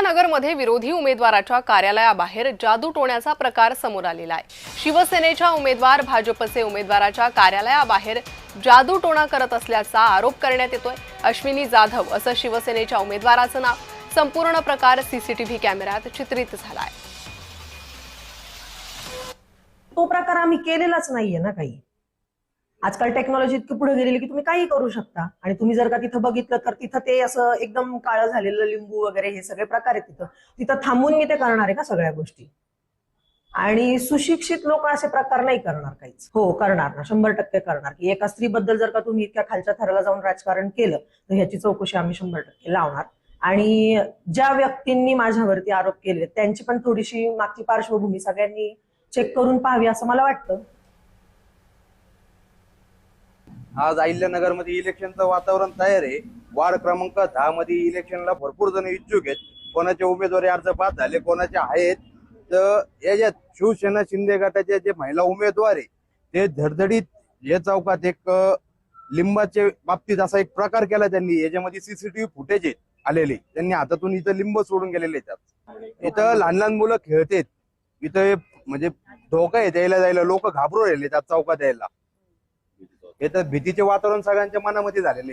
नगरमध्ये विरोधी उमेदवाराच्या कार्यालयाबाहेर जादूटोण्याचा प्रकार समोर आलेला आहे। शिवसेनेच्या उमेदवार भाजपचे उमेदवाराच्या कार्यालयाबाहेर जादूटोणा करत असल्याचा आरोप करण्यात येतोय। अश्विनी जाधव असं शिवसेनेच्या उमेदवाराचं नाव। संपूर्ण प्रकार सीसीटीव्ही कॅमेऱ्यात चित्रित झालाय। तो प्रकार आम्ही केलेलाच नाहीये ना काही। आजकाल टेक्नॉलॉजी इतकी पुढे गेलेली की तुम्ही काही करू शकता आणि तुम्ही जर का तिथं बघितलं तर तिथं ते असं एकदम काळं झालेलं लिंबू वगैरे हे सगळे प्रकार आहेत तिथं तिथं थांबून मी ते करणार आहे का सगळ्या गोष्टी? आणि सुशिक्षित लोक असे प्रकार नाही करणार काहीच। हो करणार ना, 100% करणार। की एका स्त्रीबद्दल जर का तुम्ही इतक्या खालच्या थराला जाऊन राजकारण केलं तर ह्याची चौकशी आम्ही 100% लावणार। आणि ज्या व्यक्तींनी माझ्यावरती आरोप केले त्यांची पण थोडीशी मागची पार्श्वभूमी सगळ्यांनी चेक करून पाहावी असं मला वाटतं। आज अहिल्यानगरमध्ये इलेक्शनचं वातावरण तयार आहे। वार्ड क्रमांक 10 मध्ये इलेक्शनला भरपूर जण इच्छुक आहेत। कोणाचे उमेदवारी अर्ज पास झाले, कोणाचे आहेत। तर याच्यात शिवसेना शिंदे गटाचे जे महिला उमेदवार आहे ते धडधडीत या चौकात एक लिंबाच्या बाबतीत असा एक प्रकार केला त्यांनी। याच्यामध्ये सीसीटीव्ही फुटेज आलेले, त्यांनी हातातून इथं लिंब सोडून गेलेले आहेत। इथं लहान लहान मुलं खेळतेत, इथं म्हणजे धोका आहे द्यायला जायला, लोक घाबरून राहिले त्या चौकात यायला। हे तर भीतीचे वातावरण सगळ्यांच्या मनामध्ये झालेले आहे।